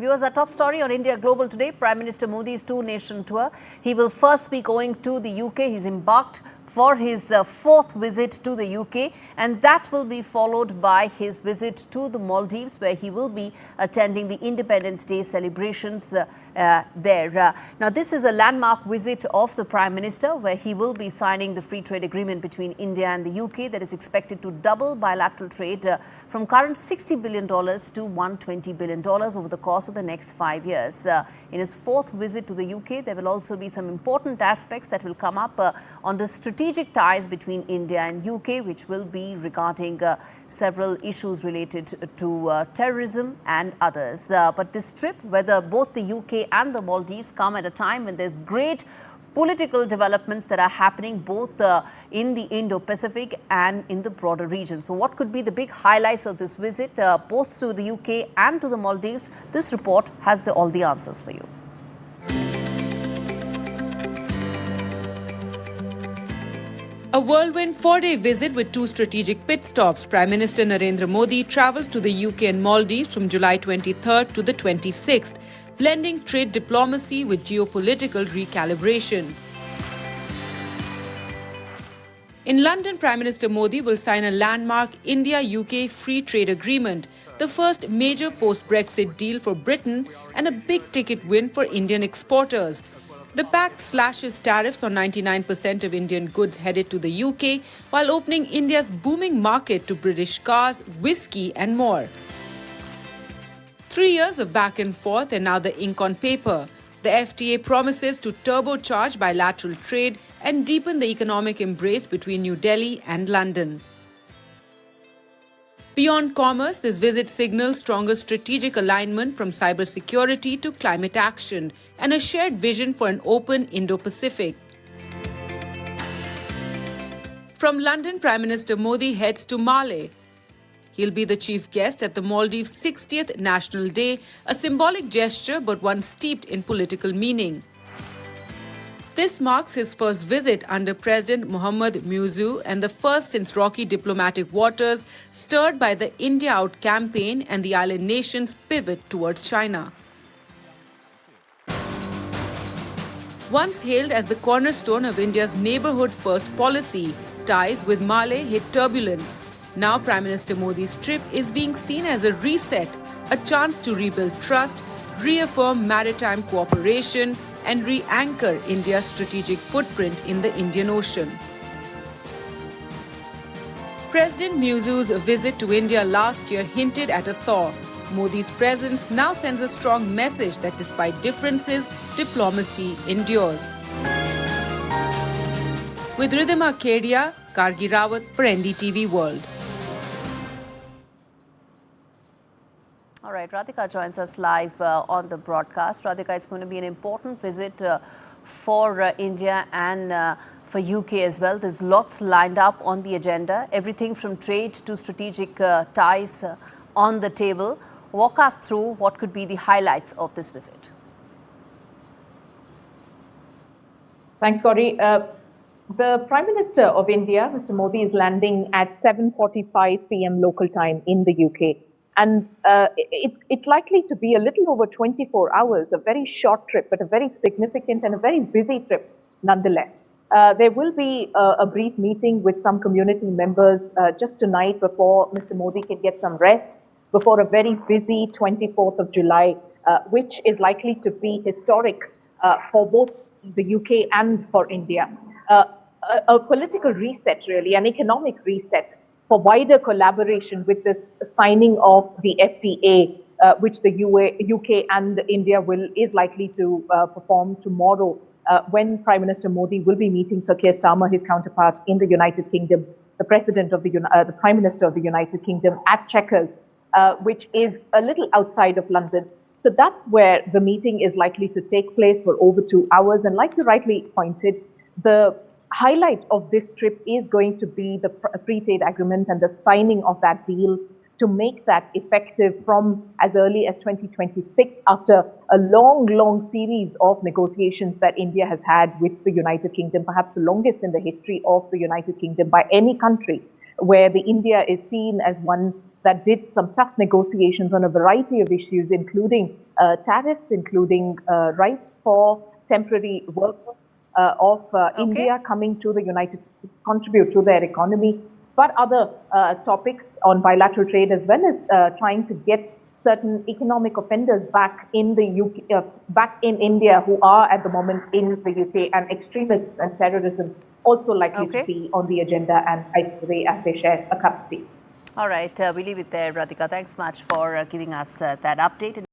Viewers, our top story on India Global today, Prime Minister Modi's two-nation tour. He will first be going to the UK. He's embarked for his fourth visit to the UK, and that will be followed by his visit to the Maldives, where he will be attending the Independence Day celebrations there. Now, this is a landmark visit of the Prime Minister, where he will be signing the free trade agreement between India and the UK that is expected to double bilateral trade from current $60 billion to $120 billion over the course of the next 5 years. In his fourth visit to the UK, there will also be some important aspects that will come up on the strategic ties between India and UK, which will be regarding several issues related to terrorism and others. But this trip, whether both the UK and the Maldives come at a time when there's great political developments that are happening both in the Indo-Pacific and in the broader region. So what could be the big highlights of this visit, both to the UK and to the Maldives? This report has all the answers for you. A whirlwind 4-day visit with 2 strategic pit stops. Prime Minister Narendra Modi travels to the UK and Maldives from July 23rd to the 26th, blending trade diplomacy with geopolitical recalibration. In London, Prime Minister Modi will sign a landmark India-UK free trade agreement, the first major post-Brexit deal for Britain and a big-ticket win for Indian exporters. The pact slashes tariffs on 99% of Indian goods headed to the UK, while opening India's booming market to British cars, whiskey and more. 3 years of back and forth and now the ink on paper. The FTA promises to turbocharge bilateral trade and deepen the economic embrace between New Delhi and London. Beyond commerce, this visit signals stronger strategic alignment from cybersecurity to climate action and a shared vision for an open Indo-Pacific. From London, Prime Minister Modi heads to Male. He'll be the chief guest at the Maldives' 60th National Day, a symbolic gesture but one steeped in political meaning. This marks his first visit under President Mohammad Muizzu and the first since rocky diplomatic waters stirred by the India Out campaign and the island nation's pivot towards China. Once hailed as the cornerstone of India's neighbourhood-first policy, ties with Male hit turbulence. Now Prime Minister Modi's trip is being seen as a reset, a chance to rebuild trust, reaffirm maritime cooperation, and re-anchor India's strategic footprint in the Indian Ocean. President Muizzu's visit to India last year hinted at a thaw. Modi's presence now sends a strong message that despite differences, diplomacy endures. With Ridhima Kedia, Gargi Rawat for NDTV World. All right, Radhika joins us live on the broadcast. Radhika, it's going to be an important visit for India and for UK as well. There's lots lined up on the agenda, everything from trade to strategic ties on the table. Walk us through what could be the highlights of this visit. Thanks, Gauri. The Prime Minister of India, Mr. Modi, is landing at 7:45 p.m. local time in the UK. And it's likely to be a little over 24 hours, a very short trip, but a very significant and a very busy trip nonetheless. There will be a brief meeting with some community members just tonight before Mr. Modi can get some rest, before a very busy 24th of July, which is likely to be historic for both the UK and for India. A political reset, really, an economic reset for wider collaboration with this signing of the FTA, which the UK and India is likely to perform tomorrow, when Prime Minister Modi will be meeting Sir Keir Starmer, his counterpart in the United Kingdom, the the Prime Minister of the United Kingdom, at Chequers, which is a little outside of London. So that's where the meeting is likely to take place for over 2 hours. And like you rightly pointed, the highlight of this trip is going to be the free trade agreement and the signing of that deal to make that effective from as early as 2026, after a long series of negotiations that India has had with the United Kingdom, perhaps the longest in the history of the United Kingdom by any country, where the India is seen as one that did some tough negotiations on a variety of issues, including tariffs, including rights for temporary workers of India coming to the United States, contribute to their economy, but other topics on bilateral trade, as well as trying to get certain economic offenders back in the UK, back in India, who are at the moment in the UK, and extremists and terrorism also likely to be on the agenda, and as they share a cup of tea. All right, we leave it there, Radhika. Thanks much for giving us that update.